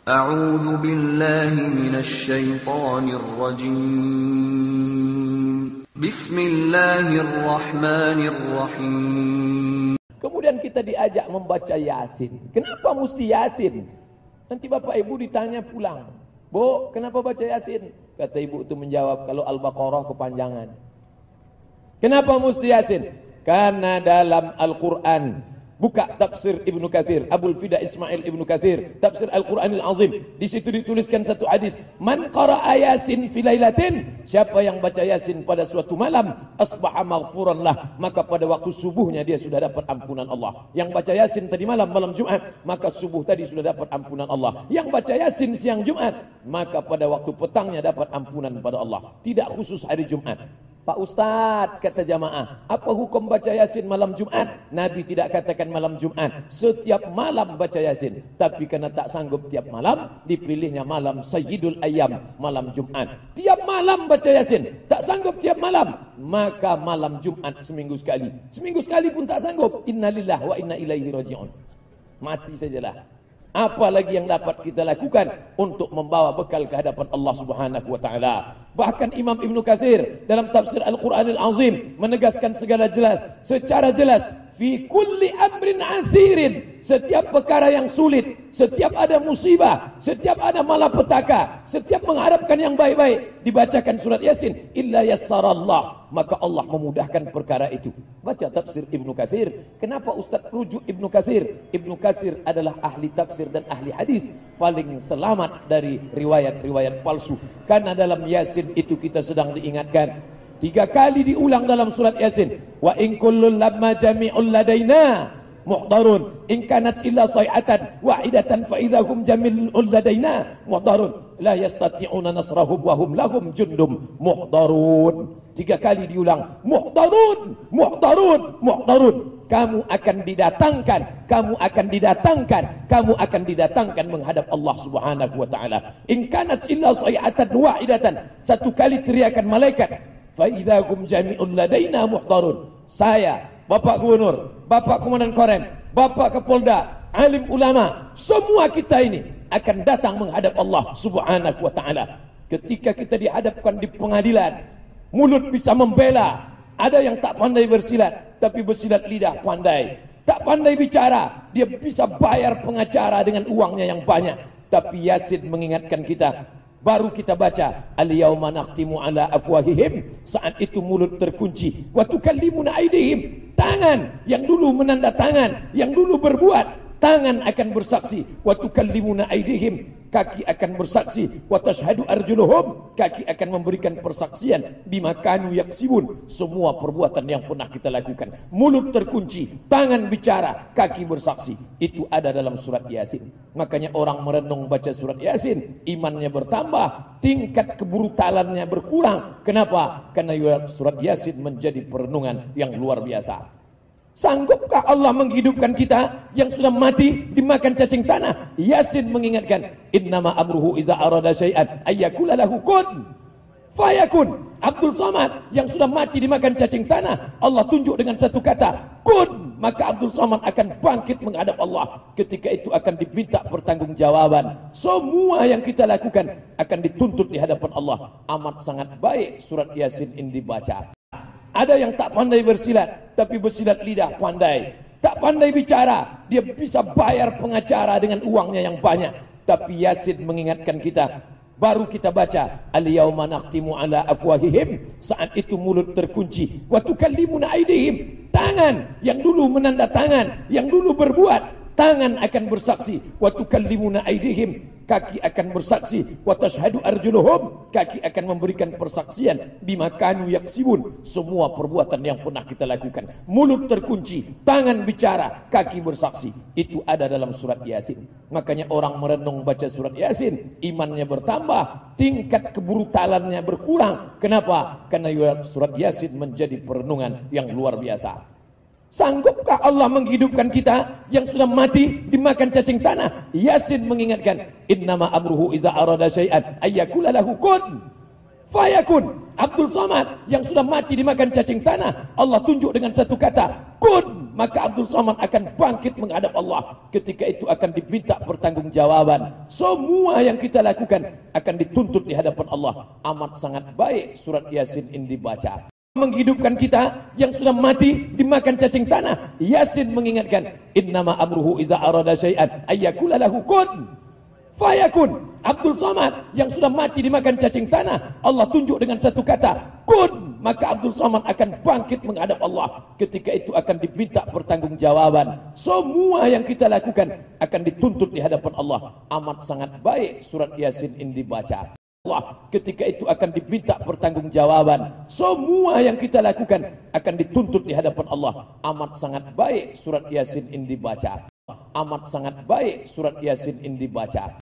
A'udzu billahi minasy syaithanir rajim. Bismillahirrahmanirrahim. Kemudian kita diajak membaca Yasin. Kenapa mesti Yasin? Nanti bapak ibu ditanya pulang, "Bu, kenapa baca Yasin?" Kata ibu itu menjawab, "Kalau Al-Baqarah kepanjangan." Kenapa mesti Yasin? Karena dalam Al-Quran, buka tafsir Ibnu Katsir, Abul Fida Ismail Ibnu Katsir, tafsir Al-Quranil Azim. Di situ dituliskan satu hadis, "Man qara'a Yasin fi lailatin," siapa yang baca Yasin pada suatu malam, asbaha maghfuran lah, maka pada waktu subuhnya dia sudah dapat ampunan Allah. Yang baca Yasin tadi malam Jumat, maka subuh tadi sudah dapat ampunan Allah. Yang baca Yasin siang Jumat, maka pada waktu petangnya dapat ampunan pada Allah. Tidak khusus hari Jumat. Pak Ustadz, kata jamaah, apa hukum baca Yasin malam Jumat? Nabi tidak katakan malam Jumat, setiap malam baca Yasin. Tapi karena tak sanggup tiap malam, dipilihnya malam Sayyidul Ayyam, malam Jumat. Tiap malam baca Yasin, tak sanggup tiap malam, maka malam Jumat seminggu sekali. Seminggu sekali pun tak sanggup, innalillah wa inna ilaihi raji'un. Mati sajalah. Apalagi yang dapat kita lakukan untuk membawa bekal ke hadapan Allah Subhanahu wa taala. Bahkan Imam Ibnu Katsir dalam tafsir Al-Qur'anil Azim menegaskan secara jelas, fi kulli amrin asirin, setiap perkara yang sulit, setiap ada musibah, setiap ada malapetaka, setiap mengharapkan yang baik-baik, dibacakan surat Yasin, illa yassarallah, maka Allah memudahkan perkara itu. Baca tafsir Ibnu Katsir. Kenapa Ustaz rujuk Ibnu Katsir? Ibnu Katsir adalah ahli tafsir dan ahli hadis, paling selamat dari riwayat-riwayat palsu. Karena dalam Yasin itu kita sedang diingatkan, 3 kali diulang dalam surat Yasin, wa in kullun lamma jami'un ladaina muhdarun in kanat illa sayhatan wahidatan fa idzahum jami'un ladaina muhdarun la yastati'una nasrahum wa hum lahum jundum muhdarun. 3 kali diulang, muhdarun, muhdarun, muhdarun. Kamu akan didatangkan, kamu akan didatangkan, kamu akan didatangkan menghadap Allah Subhanahu wa taala. In kanat illa sayhatan wahidatan, 1 kali teriakan malaikat, fa idzahum jami'un ladaina muhdarun. Saya, Bapak Gubernur, Bapak Komandan Korem, Bapak Kapolda, alim ulama, semua kita ini akan datang menghadap Allah Subhanahu wa taala. Ketika kita dihadapkan di pengadilan, mulut bisa membela. Ada yang tak pandai bersilat, tapi bersilat lidah pandai. Tak pandai bicara, dia bisa bayar pengacara dengan uangnya yang banyak. Tapi Yasin mengingatkan kita, baru kita baca, al-yauma nakhtimu ala afwahihim, saat itu mulut terkunci, wa tukallimuna aydihim, tangan yang dulu menandatangan, yang dulu berbuat, tangan akan bersaksi, wa tukallimuna aydihim, kaki akan bersaksi, wa tashhadu arjuluhum, kaki akan memberikan persaksian, bima kanu yaksibun, semua perbuatan yang pernah kita lakukan. Mulut terkunci, tangan bicara, kaki bersaksi. Itu ada dalam surat Yasin. Makanya orang merenung baca surat Yasin, imannya bertambah, tingkat kebrutalannya berkurang. Kenapa? Karena surat Yasin menjadi perenungan yang luar biasa. Sanggupkah Allah menghidupkan kita yang sudah mati dimakan cacing tanah? Yasin mengingatkan, innama amruhu iza arada syai'an ayyakula lahu kun fayakun. Abdul Samad yang sudah mati dimakan cacing tanah, Allah tunjuk dengan satu kata, kun, maka Abdul Samad akan bangkit menghadap Allah. Ketika itu akan diminta pertanggungjawaban. Semua yang kita lakukan akan dituntut di hadapan Allah. Amat sangat baik surat Yasin ini dibaca. Ada yang tak pandai bersilat, tapi bersilat lidah pandai. Tak pandai bicara, dia bisa bayar pengacara dengan uangnya yang banyak. Tapi Yasin mengingatkan kita, baru kita baca, al-yauma nakhtimu ala afwahihim, saat itu mulut terkunci, wa tukallimuna aydihim, tangan yang dulu menandatangan, yang dulu berbuat, tangan akan bersaksi, wa tukallimuna aydihim, kaki akan bersaksi, wa tashhadu arjuluhum, kaki akan memberikan persaksian, bima kanu yaksibun, semua perbuatan yang pernah kita lakukan. Mulut terkunci, tangan bicara, kaki bersaksi. Itu ada dalam surat Yasin. Makanya orang merenung baca surat Yasin, imannya bertambah, tingkat kebrutalannya berkurang. Kenapa? Karena surat Yasin menjadi perenungan yang luar biasa. Sanggupkah Allah menghidupkan kita yang sudah mati dimakan cacing tanah? Yasin mengingatkan, innama amruhu iza arada syai'an ayyakula lahu kun fayakun. Abdul Samad yang sudah mati dimakan cacing tanah, Allah tunjuk dengan satu kata, kun, maka Abdul Somad akan bangkit menghadap Allah. Ketika itu akan diminta pertanggungjawaban. Semua yang kita lakukan akan dituntut di hadapan Allah. Amat sangat baik surat Yasin ini dibaca. Menghidupkan kita yang sudah mati dimakan cacing tanah. Yasin mengingatkan, innama amruhu iza arada syai'an ayyakula lahu kun fayakun. Abdul Somad yang sudah mati dimakan cacing tanah, Allah tunjuk dengan satu kata, kun, maka Abdul Somad akan bangkit menghadap Allah. Ketika itu akan diminta pertanggungjawaban. Semua yang kita lakukan akan dituntut di hadapan Allah. Amat sangat baik surat Yasin ini dibaca. Allah, ketika itu akan diminta pertanggungjawaban. Semua yang kita lakukan akan dituntut di hadapan Allah. Amat sangat baik surat Yasin ini dibaca. Amat sangat baik surat Yasin ini dibaca.